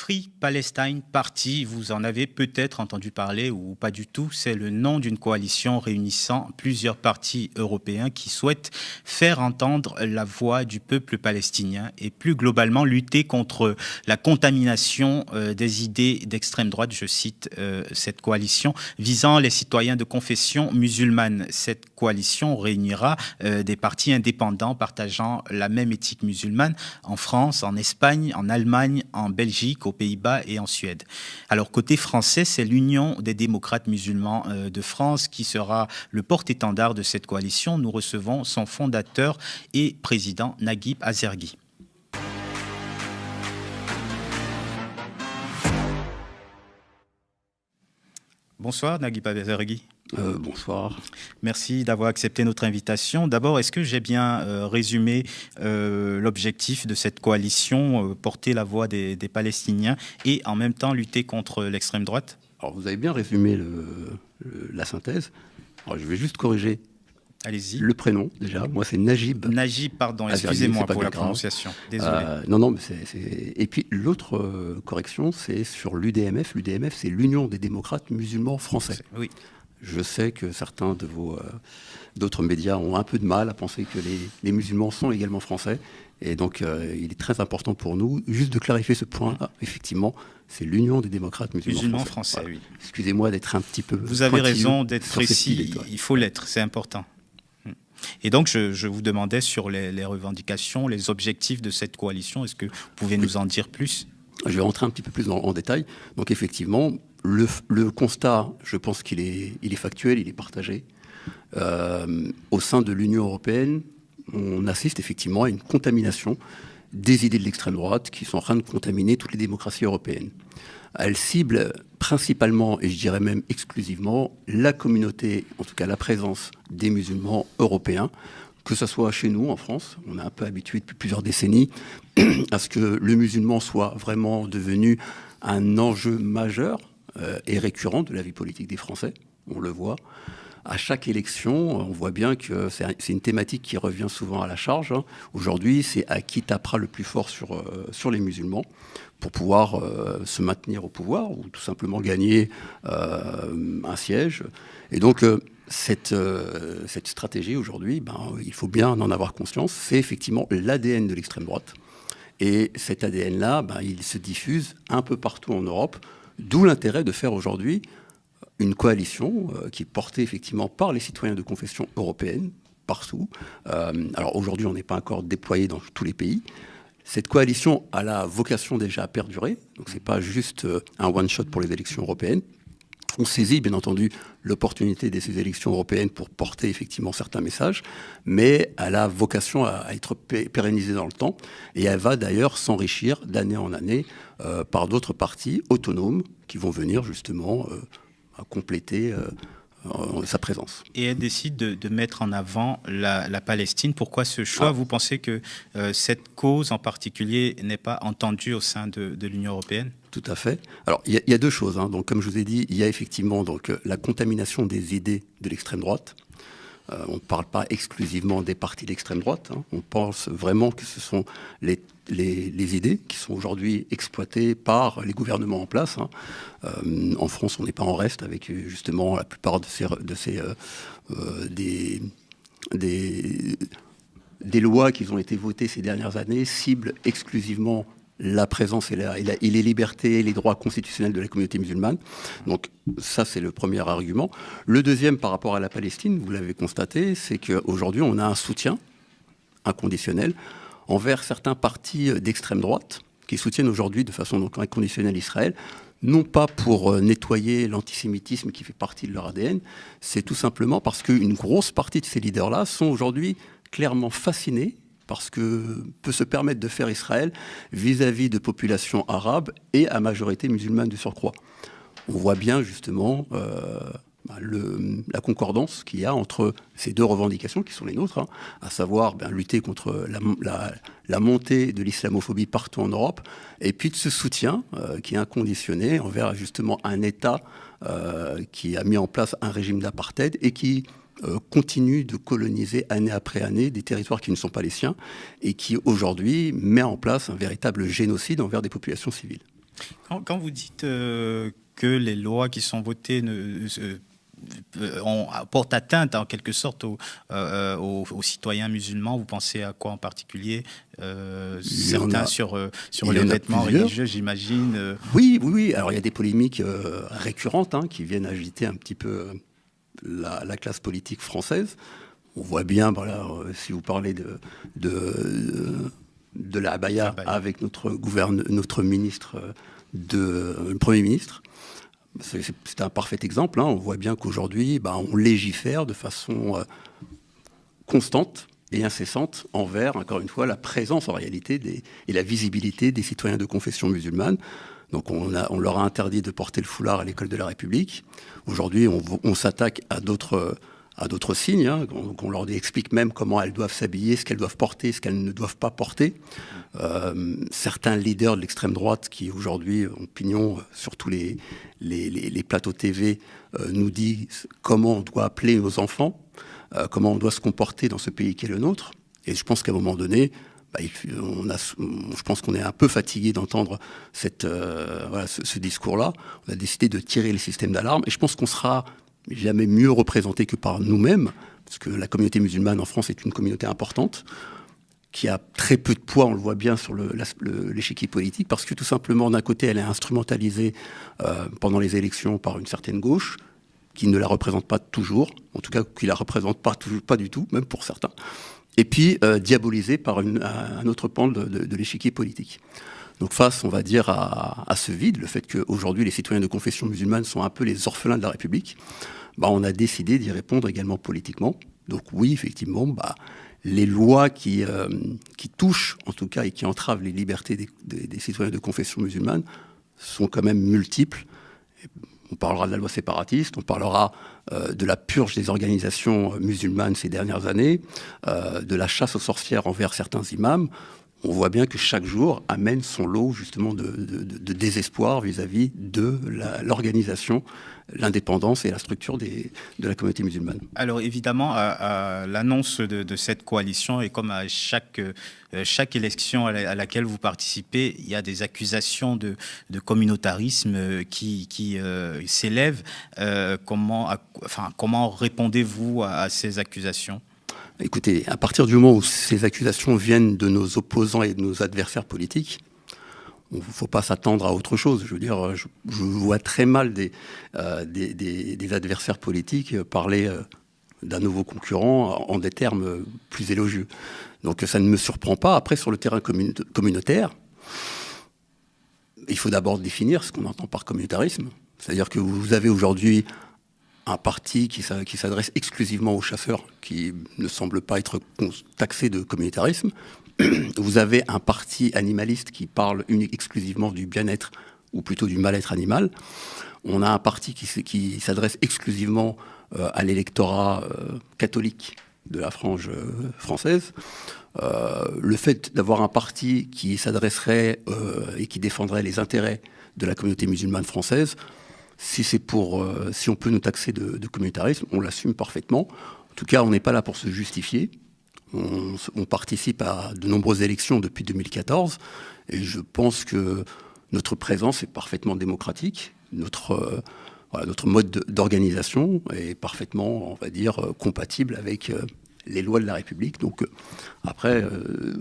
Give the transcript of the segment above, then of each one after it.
Free Palestine Party, vous en avez peut-être entendu parler ou pas du tout. C'est le nom d'une coalition réunissant plusieurs partis européens qui souhaitent faire entendre la voix du peuple palestinien et plus globalement lutter contre la contamination des idées d'extrême droite. Je cite cette coalition visant les citoyens de confession musulmane. Cette coalition réunira des partis indépendants partageant la même éthique musulmane en France, en Espagne, en Allemagne, en Belgique, aux Pays-Bas et en Suède. Alors, côté français, c'est l'Union des démocrates musulmans de France qui sera le porte-étendard de cette coalition. Nous recevons son fondateur et président, Naguib Azergui. Bonsoir, Naguib Azergui. Bonsoir. Merci d'avoir accepté notre invitation. D'abord, est-ce que j'ai bien résumé l'objectif de cette coalition, porter la voix des Palestiniens et en même temps lutter contre l'extrême droite? Alors, vous avez bien résumé la synthèse. Alors, je vais juste corriger. Allez-y. Le prénom, déjà. Moi, c'est Naguib. Naguib, pardon. Excusez-moi pour la prononciation. Désolé. Non, mais Et puis, l'autre correction, c'est sur l'UDMF. L'UDMF, c'est l'Union des démocrates musulmans français. Oui. Je sais que certains de d'autres médias ont un peu de mal à penser que les musulmans sont également français. Et donc, il est très important pour nous juste de clarifier ce point. Effectivement, c'est l'Union des démocrates musulmans français. Voilà. Oui. Excusez-moi d'être un petit peu Vous avez raison d'être précis. Il faut l'être, c'est important. Et donc, je vous demandais sur les revendications, les objectifs de cette coalition. Est-ce que vous pouvez nous en dire plus? Je vais rentrer un petit peu plus en détail. Donc, effectivement, le constat, je pense qu'il est factuel, il est partagé. Au sein de l'Union européenne, on assiste effectivement à une contamination des idées de l'extrême droite qui sont en train de contaminer toutes les démocraties européennes. Elle cible principalement, et je dirais même exclusivement, la communauté, en tout cas la présence des musulmans européens, que ce soit chez nous en France. On est un peu habitué depuis plusieurs décennies à ce que le musulman soit vraiment devenu un enjeu majeur et récurrent de la vie politique des Français. On le voit. À chaque élection, on voit bien que c'est une thématique qui revient souvent à la charge. Aujourd'hui, c'est à qui tapera le plus fort sur les musulmans pour pouvoir se maintenir au pouvoir ou tout simplement gagner un siège. Et donc, cette stratégie aujourd'hui, il faut bien en avoir conscience, c'est effectivement l'ADN de l'extrême droite. Et cet ADN-là, il se diffuse un peu partout en Europe, d'où l'intérêt de faire aujourd'hui une coalition qui est portée effectivement par les citoyens de confession européenne, partout. Alors aujourd'hui, on n'est pas encore déployé dans tous les pays. Cette coalition a la vocation déjà à perdurer, donc ce n'est pas juste un one-shot pour les élections européennes. On saisit bien entendu l'opportunité de ces élections européennes pour porter effectivement certains messages, mais elle a vocation à être pérennisée dans le temps, et elle va d'ailleurs s'enrichir d'année en année par d'autres partis autonomes qui vont venir justement à compléter sa présence. Et elle décide de mettre en avant la Palestine. Pourquoi ce choix? Vous pensez que cette cause en particulier n'est pas entendue au sein de l'Union européenne? Tout à fait. Alors, il y a deux choses. Donc, comme je vous ai dit, il y a effectivement la contamination des idées de l'extrême droite. On ne parle pas exclusivement des partis d'extrême droite. On pense vraiment que ce sont les idées qui sont aujourd'hui exploitées par les gouvernements en place. En France, on n'est pas en reste avec justement la plupart des lois qui ont été votées ces dernières années ciblent exclusivement la présence et les libertés et les droits constitutionnels de la communauté musulmane. Donc ça, c'est le premier argument. Le deuxième, par rapport à la Palestine, vous l'avez constaté, c'est qu'aujourd'hui, on a un soutien inconditionnel envers certains partis d'extrême droite qui soutiennent aujourd'hui de façon donc inconditionnelle Israël, non pas pour nettoyer l'antisémitisme qui fait partie de leur ADN, c'est tout simplement parce qu'une grosse partie de ces leaders-là sont aujourd'hui clairement fascinés parce que peut se permettre de faire Israël vis-à-vis de populations arabes et à majorité musulmane de surcroît. On voit bien justement la concordance qu'il y a entre ces deux revendications qui sont les nôtres, à savoir lutter contre la montée de l'islamophobie partout en Europe, et puis de ce soutien qui est inconditionné envers justement un État qui a mis en place un régime d'apartheid et qui continue de coloniser année après année des territoires qui ne sont pas les siens et qui aujourd'hui met en place un véritable génocide envers des populations civiles. Quand vous dites que les lois qui sont votées portent atteinte en quelque sorte aux citoyens musulmans, vous pensez à quoi en particulier? Certains sur les vêtements religieux, j'imagine. Oui, oui, oui. Alors il y a des polémiques récurrentes qui viennent agiter un petit peu la classe politique française. On voit bien, voilà, si vous parlez de la abaya avec notre ministre, le Premier ministre. C'est un parfait exemple. On voit bien qu'aujourd'hui, on légifère de façon constante et incessante envers, encore une fois, la présence en réalité et la visibilité des citoyens de confession musulmane. Donc on leur a interdit de porter le foulard à l'école de la République. Aujourd'hui, on s'attaque à d'autres signes. Donc on leur explique même comment elles doivent s'habiller, ce qu'elles doivent porter, ce qu'elles ne doivent pas porter. Certains leaders de l'extrême droite qui aujourd'hui ont pignon sur tous les plateaux TV nous disent comment on doit appeler nos enfants, comment on doit se comporter dans ce pays qui est le nôtre. Et je pense qu'à un moment donné, je pense qu'on est un peu fatigué d'entendre ce discours-là. On a décidé de tirer les systèmes d'alarme et je pense qu'on sera jamais mieux représenté que par nous-mêmes, parce que la communauté musulmane en France est une communauté importante, qui a très peu de poids, on le voit bien sur l'échiquier politique, parce que tout simplement, d'un côté, elle est instrumentalisée pendant les élections par une certaine gauche, qui ne la représente pas toujours, en tout cas qui ne la représente pas du tout, même pour certains, et puis diabolisée par un autre pan de l'échiquier politique. Donc face, on va dire, à ce vide, le fait qu'aujourd'hui les citoyens de confession musulmane sont un peu les orphelins de la République, on a décidé d'y répondre également politiquement. Donc oui, effectivement, les lois qui touchent, en tout cas, et qui entravent les libertés des citoyens de confession musulmane sont quand même multiples. On parlera de la loi séparatiste, on parlera de la purge des organisations musulmanes ces dernières années, de la chasse aux sorcières envers certains imams. On voit bien que chaque jour amène son lot justement de désespoir vis-à-vis de l'organisation, l'indépendance et la structure de la communauté musulmane. Alors évidemment, à l'annonce de cette coalition, et comme à chaque élection à laquelle vous participez, il y a des accusations de communautarisme qui s'élèvent. Comment répondez-vous à ces accusations ? Écoutez, à partir du moment où ces accusations viennent de nos opposants et de nos adversaires politiques, il ne faut pas s'attendre à autre chose. Je veux dire, je vois très mal des adversaires politiques parler d'un nouveau concurrent en des termes plus élogieux. Donc ça ne me surprend pas. Après, sur le terrain communautaire, il faut d'abord définir ce qu'on entend par communautarisme. C'est-à-dire que vous avez aujourd'hui un parti qui s'adresse exclusivement aux chasseurs, qui ne semble pas être taxé de communautarisme. Vous avez un parti animaliste qui parle exclusivement du bien-être, ou plutôt du mal-être animal. On a un parti qui s'adresse exclusivement à l'électorat catholique de la frange française. Le fait d'avoir un parti qui s'adresserait et qui défendrait les intérêts de la communauté musulmane française, si on peut nous taxer de communautarisme, on l'assume parfaitement. En tout cas, on n'est pas là pour se justifier. On participe à de nombreuses élections depuis 2014 et je pense que notre présence est parfaitement démocratique. Notre mode d'organisation est parfaitement, on va dire, compatible avec les lois de la République. Donc après,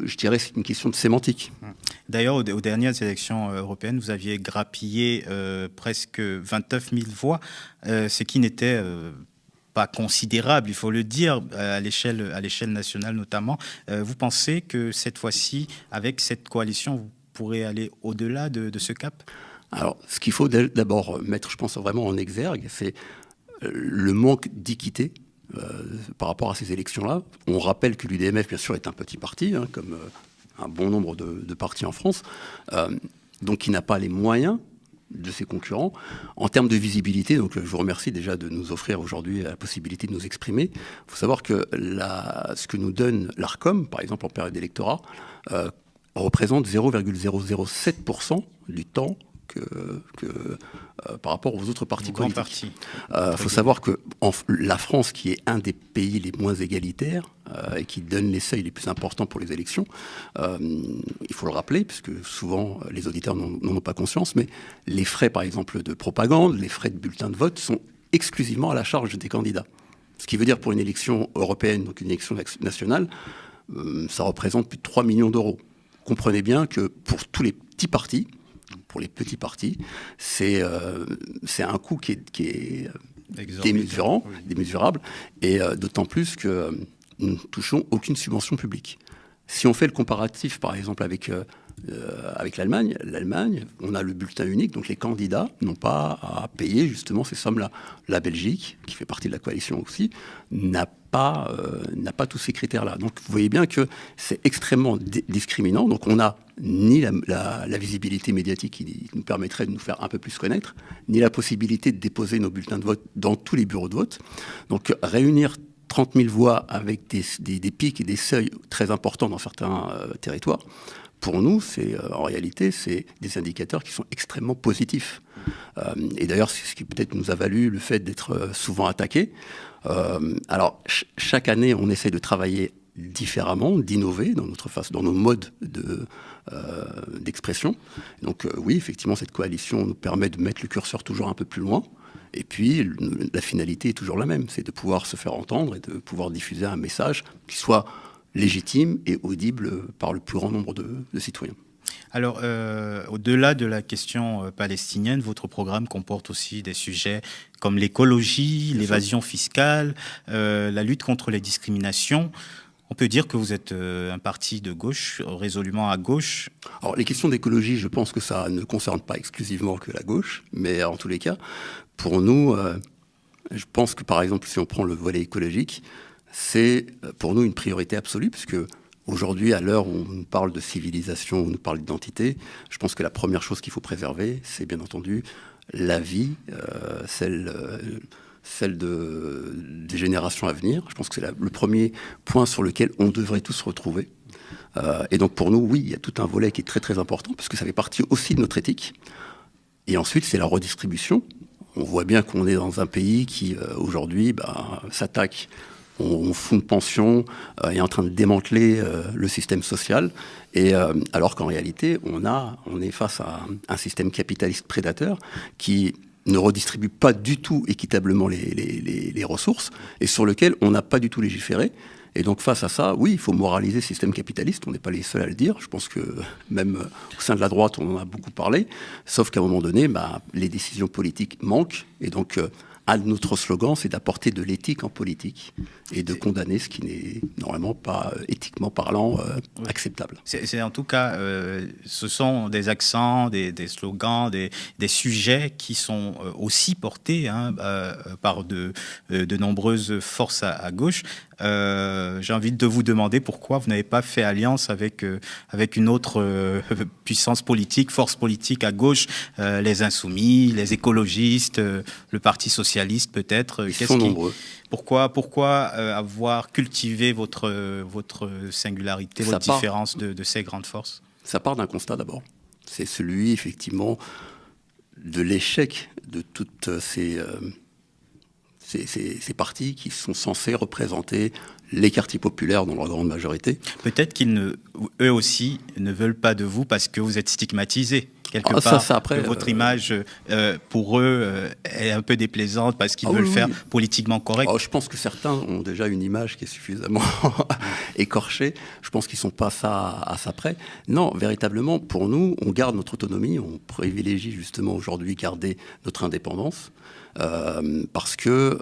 je dirais que c'est une question de sémantique. D'ailleurs, aux dernières élections européennes, vous aviez grappillé presque 29 000 voix, ce qui n'était pas considérable, il faut le dire, à l'échelle nationale notamment. Vous pensez que cette fois-ci, avec cette coalition, vous pourrez aller au-delà de ce cap ? Alors, ce qu'il faut d'abord mettre, je pense, vraiment en exergue, c'est le manque d'équité par rapport à ces élections-là. On rappelle que l'UDMF, bien sûr, est un petit parti, comme un bon nombre de partis en France, donc qui n'a pas les moyens de ses concurrents. En termes de visibilité, donc je vous remercie déjà de nous offrir aujourd'hui la possibilité de nous exprimer. Il faut savoir que ce que nous donne l'ARCOM, par exemple en période d'électorat, représente 0,007% du temps par rapport aux autres partis politiques. Il faut savoir que la France, qui est un des pays les moins égalitaires et qui donne les seuils les plus importants pour les élections, il faut le rappeler, puisque souvent les auditeurs n'en ont pas conscience, mais les frais, par exemple, de propagande, les frais de bulletin de vote sont exclusivement à la charge des candidats. Ce qui veut dire pour une élection européenne, donc une élection nationale, ça représente plus de 3 millions d'euros. Comprenez bien que pour tous les petits partis, c'est un coût qui est démesurable, et d'autant plus que nous ne touchons aucune subvention publique. Si on fait le comparatif, par exemple, avec l'Allemagne, on a le bulletin unique, donc les candidats n'ont pas à payer justement ces sommes-là. La Belgique, qui fait partie de la coalition aussi, n'a pas tous ces critères-là. Donc vous voyez bien que c'est extrêmement discriminant. Donc on n'a ni la visibilité médiatique qui nous permettrait de nous faire un peu plus connaître, ni la possibilité de déposer nos bulletins de vote dans tous les bureaux de vote. Donc réunir 30 000 voix avec des pics et des seuils très importants dans certains territoires, pour nous, en réalité, c'est des indicateurs qui sont extrêmement positifs. Et d'ailleurs, c'est ce qui peut-être nous a valu le fait d'être souvent attaqués. Alors, chaque année, on essaie de travailler différemment, d'innover dans nos modes d'expression. Donc oui, effectivement, cette coalition nous permet de mettre le curseur toujours un peu plus loin. Et puis, la finalité est toujours la même, c'est de pouvoir se faire entendre et de pouvoir diffuser un message qui soit légitime et audible par le plus grand nombre de citoyens. Alors, au-delà de la question palestinienne, votre programme comporte aussi des sujets comme l'écologie, l'évasion fiscale, la lutte contre les discriminations. On peut dire que vous êtes un parti de gauche, résolument à gauche. Alors, les questions d'écologie, je pense que ça ne concerne pas exclusivement que la gauche, mais en tous les cas, pour nous, je pense que, par exemple, si on prend le volet écologique, c'est pour nous une priorité absolue, puisque aujourd'hui, à l'heure où on nous parle de civilisation, où on nous parle d'identité, je pense que la première chose qu'il faut préserver, c'est bien entendu la vie, celle des générations à venir. Je pense que c'est le premier point sur lequel on devrait tous se retrouver. Et donc pour nous, oui, il y a tout un volet qui est très très important, parce que ça fait partie aussi de notre éthique. Et ensuite, c'est la redistribution. On voit bien qu'on est dans un pays qui, aujourd'hui, s'attaque au fonds de pension, est en train de démanteler le système social, et alors qu'en réalité, on est face à un système capitaliste prédateur qui ne redistribue pas du tout équitablement les ressources, et sur lequel on n'a pas du tout légiféré. Et donc face à ça, oui, il faut moraliser le système capitaliste, on n'est pas les seuls à le dire, je pense que même au sein de la droite, on en a beaucoup parlé, sauf qu'à un moment donné, les décisions politiques manquent, et donc un de notre slogan, c'est d'apporter de l'éthique en politique et de condamner ce qui n'est normalement pas, éthiquement parlant, acceptable. C'est en tout cas, ce sont des accents, des slogans, des sujets qui sont aussi portés par de nombreuses forces à gauche. J'ai envie de vous demander pourquoi vous n'avez pas fait alliance avec une autre puissance politique, force politique à gauche, les Insoumis, les écologistes, le Parti socialiste peut-être. Ils sont nombreux. Pourquoi avoir cultivé votre singularité, votre différence de ces grandes forces? Ça part d'un constat d'abord. C'est celui, effectivement, de l'échec de toutes ces partis qui sont censés représenter les quartiers populaires dans leur grande majorité. Peut-être eux aussi ne veulent pas de vous parce que vous êtes stigmatisé. Quelque part, après, votre image, pour eux, est un peu déplaisante parce qu'ils veulent faire politiquement correct. Je pense que certains ont déjà une image qui est suffisamment écorchée. Je pense qu'ils ne sont pas à ça près. Non, véritablement, pour nous, on garde notre autonomie. On privilégie justement aujourd'hui garder notre indépendance. Parce que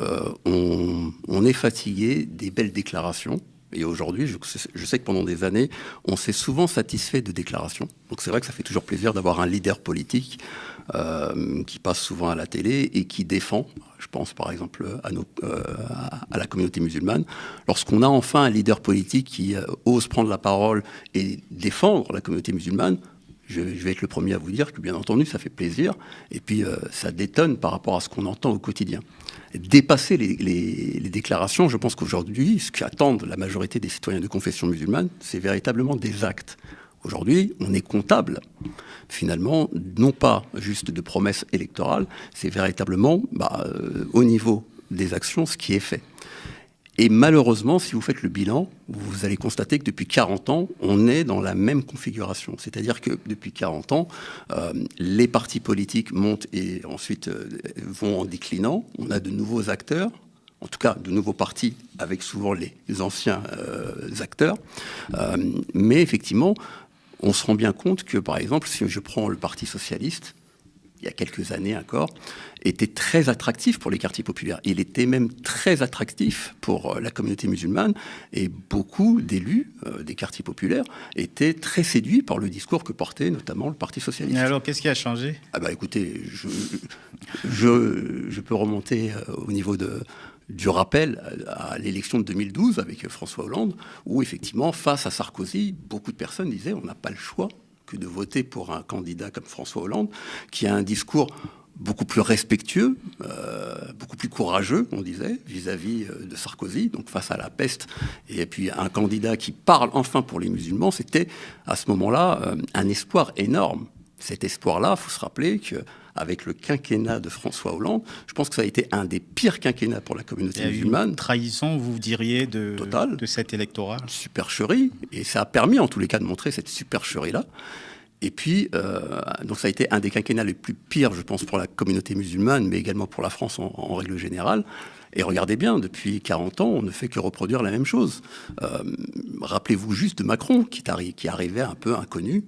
on est fatigué des belles déclarations. Et aujourd'hui, je sais que pendant des années, on s'est souvent satisfait de déclarations. Donc c'est vrai que ça fait toujours plaisir d'avoir un leader politique qui passe souvent à la télé et qui défend, je pense par exemple à la communauté musulmane. Lorsqu'on a enfin un leader politique qui ose prendre la parole et défendre la communauté musulmane, je vais être le premier à vous dire que, bien entendu, ça fait plaisir. Et puis, ça détonne par rapport à ce qu'on entend au quotidien. Dépasser les déclarations, je pense qu'aujourd'hui, ce qu'attendent la majorité des citoyens de confession musulmane, c'est véritablement des actes. Aujourd'hui, on est comptable, finalement, non pas juste de promesses électorales, c'est véritablement au niveau des actions ce qui est fait. Et malheureusement, si vous faites le bilan, vous allez constater que depuis 40 ans, on est dans la même configuration. C'est-à-dire que depuis 40 ans, les partis politiques montent et ensuite vont en déclinant. On a de nouveaux acteurs, en tout cas de nouveaux partis avec souvent les anciens acteurs. Mais effectivement, on se rend bien compte que, par exemple, si je prends le Parti socialiste, il y a quelques années encore, était très attractif pour les quartiers populaires. Il était même très attractif pour la communauté musulmane et beaucoup d'élus des quartiers populaires étaient très séduits par le discours que portait notamment le Parti socialiste. Et alors, qu'est-ce qui a changé ? Écoutez, je peux remonter au niveau du rappel à l'élection de 2012 avec François Hollande, où effectivement, face à Sarkozy, beaucoup de personnes disaient on n'a pas le choix que de voter pour un candidat comme François Hollande, qui a un discours beaucoup plus respectueux, beaucoup plus courageux, on disait, vis-à-vis de Sarkozy, donc face à la peste, et puis un candidat qui parle enfin pour les musulmans, c'était à ce moment-là un espoir énorme. Cet espoir-là, il faut se rappeler qu'avec le quinquennat de François Hollande, je pense que ça a été un des pires quinquennats pour la communauté musulmane. Une trahison, vous diriez, de cet électorat. Supercherie, et ça a permis en tous les cas de montrer cette supercherie-là. Et puis, donc ça a été un des quinquennats les plus pires, je pense, pour la communauté musulmane, mais également pour la France en règle générale. Et regardez bien, depuis 40 ans, on ne fait que reproduire la même chose. Rappelez-vous juste de Macron, qui arrivait un peu inconnu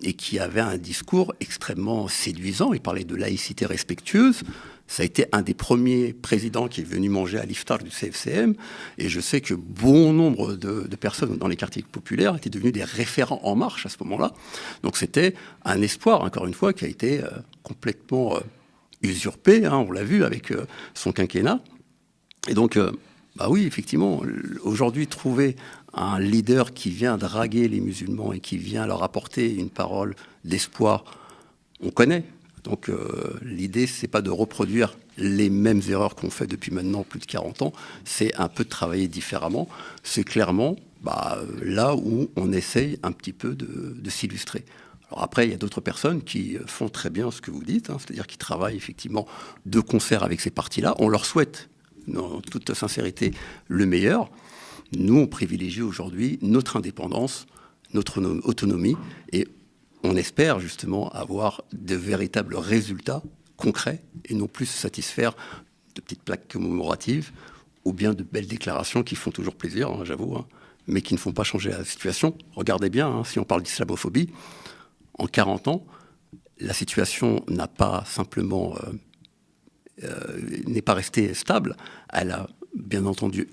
et qui avait un discours extrêmement séduisant. Il parlait de laïcité respectueuse. Ça a été un des premiers présidents qui est venu manger à l'iftar du CFCM. Et je sais que bon nombre de personnes dans les quartiers populaires étaient devenus des référents En Marche à ce moment-là. Donc c'était un espoir, encore une fois, qui a été complètement usurpé, on l'a vu avec son quinquennat. Et donc, oui, effectivement, aujourd'hui, trouver un leader qui vient draguer les musulmans et qui vient leur apporter une parole d'espoir, on connaît. Donc l'idée, c'est pas de reproduire les mêmes erreurs qu'on fait depuis maintenant plus de 40 ans, c'est un peu de travailler différemment. C'est clairement là où on essaye un petit peu de s'illustrer. Alors après, il y a d'autres personnes qui font très bien ce que vous dites, c'est-à-dire qui travaillent effectivement de concert avec ces partis-là. On leur souhaite, en toute sincérité, le meilleur. Nous, on privilégie aujourd'hui notre indépendance, notre autonomie, et on espère justement avoir de véritables résultats concrets et non plus se satisfaire de petites plaques commémoratives ou bien de belles déclarations qui font toujours plaisir, j'avoue, mais qui ne font pas changer la situation. Regardez bien, si on parle d'islamophobie, en 40 ans, la situation n'a pas simplement n'est pas restée stable, elle a bien entendu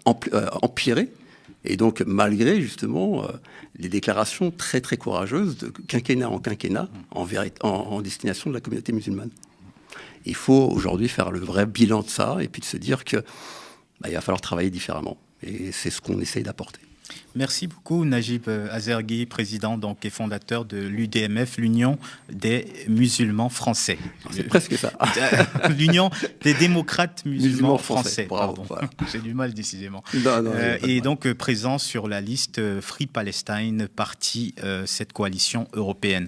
empiré. Et donc, malgré justement les déclarations très très courageuses de quinquennat en quinquennat en destination de la communauté musulmane. Il faut aujourd'hui faire le vrai bilan de ça et puis de se dire qu'il va falloir travailler différemment. Et c'est ce qu'on essaye d'apporter. Merci beaucoup Najib Azergui, président et fondateur de l'UDMF, l'Union des musulmans français. C'est presque ça. L'Union des démocrates musulmans français. Bravo, voilà. J'ai du mal décidément. Non, et donc présent sur la liste Free Palestine, partie cette coalition européenne.